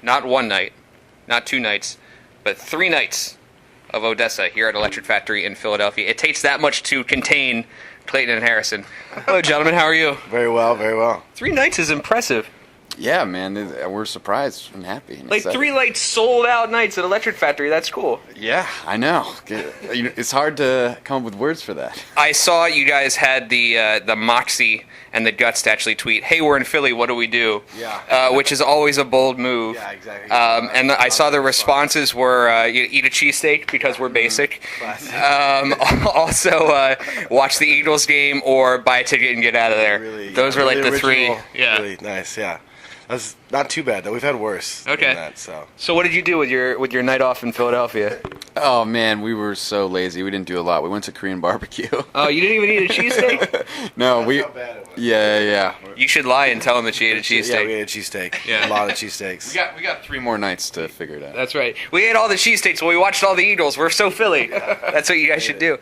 not one night, not 2 nights, but 3 nights of ODESZA here at Electric Factory in Philadelphia. It takes that much to contain Clayton and Harrison. Hello, gentlemen. How are you? Very well, very well. 3 nights is impressive. Yeah, man, we're surprised and happy. And like excited. 3 sold out nights at Electric Factory. That's cool. Yeah, I know. It's hard to come up with words for that. I saw you guys had the moxie and the guts to actually tweet, "Hey, we're in Philly. What do we do?" Yeah. Which is always a bold move. Yeah, exactly. And I saw the responses were, you eat a cheesesteak because we're basic. Also, watch the Eagles game or buy a ticket and get out of there. Really, Those were really like the original, 3. Yeah. Really nice, yeah. That's not too bad, though. We've had worse than that, so. So what did you do with your night off in Philadelphia? Oh, man, we were so lazy. We didn't do a lot. We went to Korean barbecue. Oh, you didn't even eat a cheesesteak? No, That's how bad it was. Yeah. You should lie and tell them that you ate a Yeah, cheesesteak. we ate a cheesesteak. Yeah. A lot of cheesesteaks. We got 3 more nights to figure it out. That's right. We ate all the cheesesteaks while we watched all the Eagles. We're so Philly. That's what you guys should do.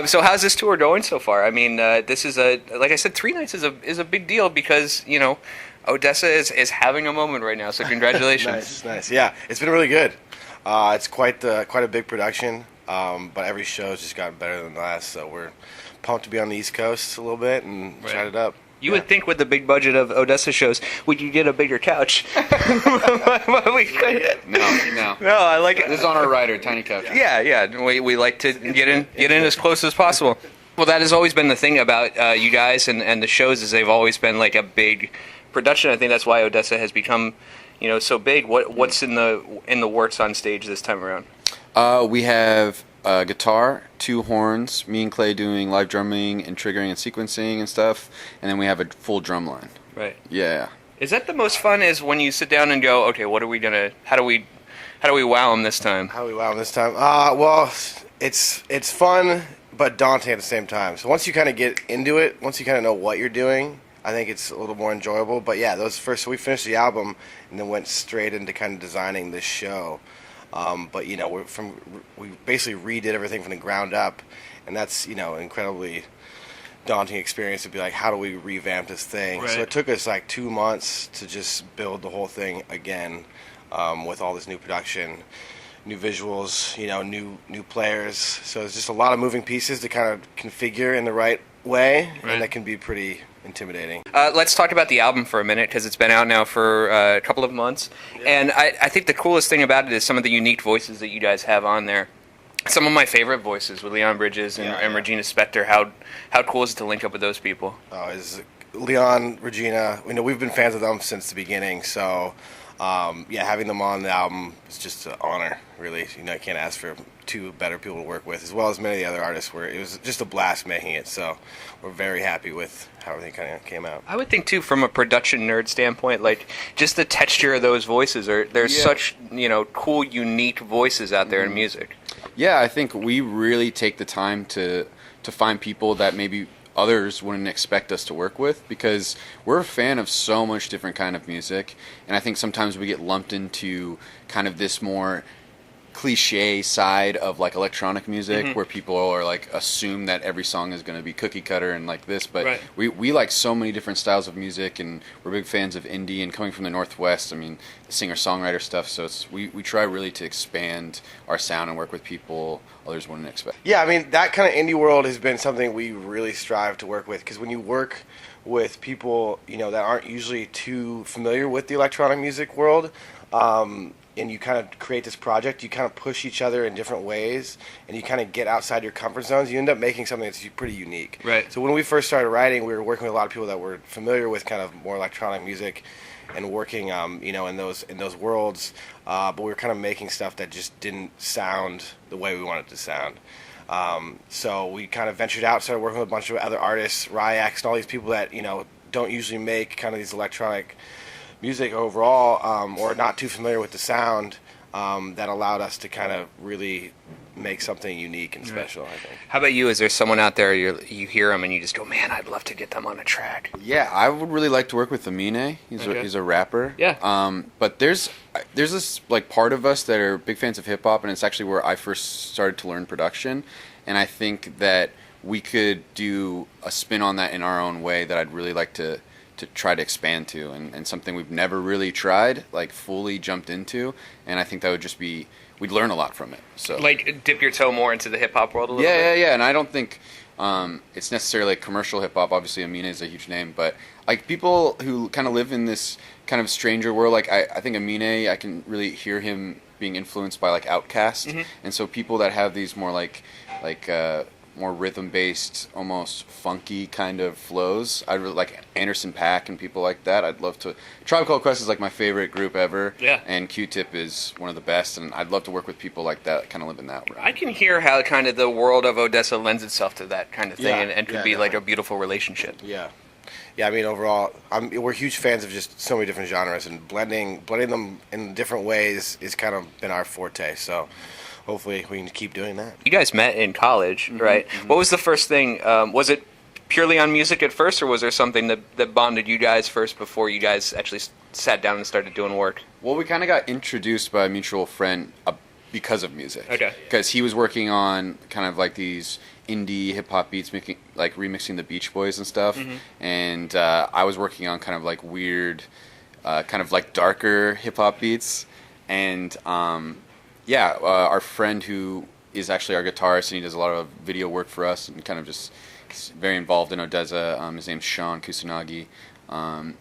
So how's this tour going so far? I mean, this is like I said, 3 nights is a big deal because, ODESZA is having a moment right now, so congratulations. Nice. Yeah, it's been really good. It's quite a big production, but every show's just gotten better than the last, so we're pumped to be on the East Coast a little bit and chat it up. You would think with the big budget of ODESZA shows, we could get a bigger couch. No. No, I like it. This is on our rider, tiny couch. Yeah. We like to get in as close as possible. Well, that has always been the thing about you guys and the shows is they've always been like a big production. I think that's why ODESZA has become, so big. What's in the works on stage this time around? We have a guitar, 2 horns, me and Clay doing live drumming and triggering and sequencing and stuff, and then we have a full drum line. Right. Yeah. Is that the most fun? Is when you sit down and go, okay, what are we gonna? How do we wow them this time? How do we wow them this time? Well, it's fun but daunting at the same time. So once you kind of get into it, once you kind of know what you're doing, I think it's a little more enjoyable. But yeah, so we finished the album and then went straight into kind of designing this show. But we basically redid everything from the ground up, and that's an incredibly daunting experience to be like, how do we revamp this thing? Right. So it took us like 2 months to just build the whole thing again, with all this new production, new visuals, new players. So it's just a lot of moving pieces to kind of configure in the right way, and that can be pretty intimidating. Let's talk about the album for a minute because it's been out now for a couple of months, and I think the coolest thing about it is some of the unique voices that you guys have on there. Some of my favorite voices with Leon Bridges and Regina Spektor. How cool is it to link up with those people? Is Leon, Regina, we've been fans of them since the beginning, so having them on the album is just an honor, really. I can't ask for 2 better people to work with, as well as many of the other artists. It was just a blast making it, so we're very happy with how everything kind of came out. I would think, too, from a production nerd standpoint, like, just the texture of those voices, there's such, cool, unique voices out there in music. Yeah, I think we really take the time to find people that maybe others wouldn't expect us to work with, because we're a fan of so much different kind of music, and I think sometimes we get lumped into kind of this more cliche side of like electronic music, where people are like assume that every song is going to be cookie cutter and like this, but we like so many different styles of music, and we're big fans of indie, and coming from the Northwest, I mean, singer-songwriter stuff, so we try really to expand our sound and work with people others wouldn't expect. Yeah, I mean, that kind of indie world has been something we really strive to work with, because when you work with people that aren't usually too familiar with the electronic music world, and you kind of create this project, you kind of push each other in different ways, and you kind of get outside your comfort zones, you end up making something that's pretty unique. Right. So when we first started writing, we were working with a lot of people that were familiar with kind of more electronic music and working, in those worlds, but we were kind of making stuff that just didn't sound the way we wanted it to sound. So we kind of ventured out, started working with a bunch of other artists, Ryax, and all these people that, don't usually make kind of these electronic music overall, or not too familiar with the sound, that allowed us to kind of really make something unique and special, I think. How about you? Is there someone out there you hear them and you just go, man, I'd love to get them on a track? Yeah, I would really like to work with Amine. He's a rapper. Yeah. But there's this like part of us that are big fans of hip hop, and it's actually where I first started to learn production, and I think that we could do a spin on that in our own way that I'd really like to try to expand to, and something we've never really tried, like fully jumped into, and I think that would just be, we'd learn a lot from it. So Like dip your toe more into the hip hop world a little bit. yeah, and I don't think it's necessarily like commercial hip hop. Obviously, Amine is a huge name, but like people who kind of live in this kind of stranger world, like I think Amine, I can really hear him being influenced by like Outkast, and so people that have these more like more rhythm-based, almost funky kind of flows. I really like Anderson .Paak and people like that. I'd love to. Tribe Called Quest is like my favorite group ever. Yeah. And Q-Tip is one of the best, and I'd love to work with people like that kind of live in that realm. I can hear how kind of the world of ODESZA lends itself to that kind of thing, Yeah, and could yeah, be like a definitely. beautiful relationship. Yeah. Yeah, I mean, overall, we're huge fans of just so many different genres, and blending them in different ways is kind of been our forte. So hopefully we can keep doing that. You guys met in college, right? What was the first thing? Was it purely on music at first, or was there something that bonded you guys first before you guys actually sat down and started doing work? Well, we kind of got introduced by a mutual friend because of music. Okay. Because he was working on kind of like these indie hip hop beats, making like remixing the Beach Boys and stuff, and I was working on kind of like weird, kind of like darker hip hop beats, and our friend who is actually our guitarist and he does a lot of video work for us and kind of just very involved in ODESZA. His name's Sean Kusanagi.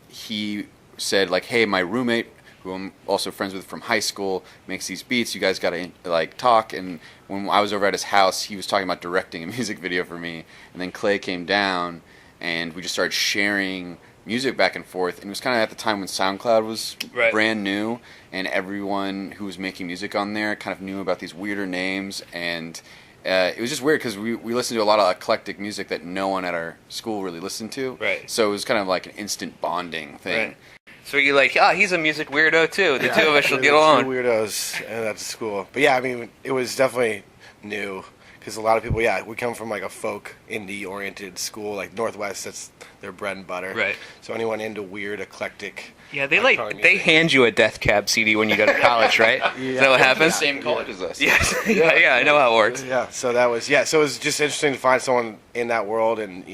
He said like, hey, my roommate, who I'm also friends with from high school, makes these beats. You guys got to like talk. And when I was over at his house, he was talking about directing a music video for me. And then Clay came down, and we just started sharing music back and forth. And it was kind of at the time when SoundCloud was brand new, and everyone who was making music on there kind of knew about these weirder names. And it was just weird because we listened to a lot of eclectic music that no one at our school really listened to. Right. So it was kind of like an instant bonding thing. Right. So you're like, he's a music weirdo too. The two of us will get along. Two weirdos at the school. But yeah, I mean, it was definitely new because a lot of people, we come from like a folk indie-oriented school, like Northwest. That's their bread and butter. Right. So anyone into weird, eclectic. Yeah, they music. hand you a Death Cab CD when you go to college, right? Is that what happens? Same college as us. Yes. yeah, I know how it works. Yeah. So that was So it was just interesting to find someone in that world, and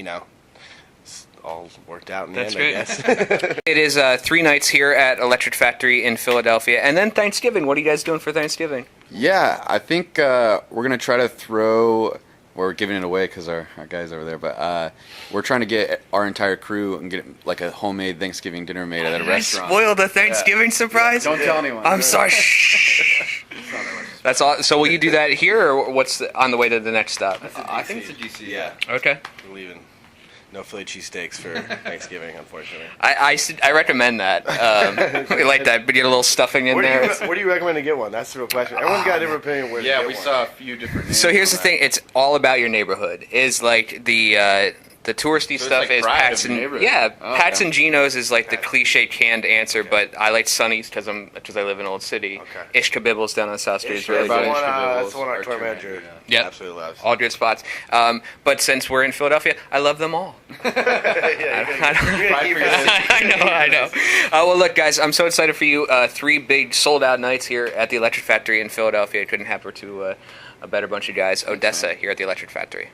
it's all worked out in the That's end, great. I guess. It is 3 nights here at Electric Factory in Philadelphia, and then Thanksgiving. What are you guys doing for Thanksgiving? Yeah, I think we're going to try to throw, we're giving it away because our guy's over there, but we're trying to get our entire crew and get like a homemade Thanksgiving dinner made at a restaurant. I spoiled a Thanksgiving surprise? Don't tell anyone. I'm sorry. That's all. So will you do that here, or what's on the way to the next stop? I think it's a DC. Yeah. Okay. We're leaving. No Philly cheesesteaks for Thanksgiving, unfortunately. I recommend that. We like that, but get a little stuffing in there. Where do you recommend to get one? That's the real question. Everyone's got a different opinion where to get we one. saw a few different names So here's on the that. thing: it's all about your neighborhood. Is like the touristy it's stuff like is pride Pat's of the and neighborhood. Oh, Pat's okay. and Geno's is like the cliche canned answer, but I like Sonny's because I live in Old City. Okay. Ish Kabibbles down on South Street is Ish really Kabibbles. good. That's the one our tour manager Yep. absolutely loves. All good spots. But since we're in Philadelphia, I love them all. I know. Well, look, guys, I'm so excited for you. 3 big sold-out nights here at the Electric Factory in Philadelphia. It couldn't happen to a better bunch of guys. ODESZA here at the Electric Factory.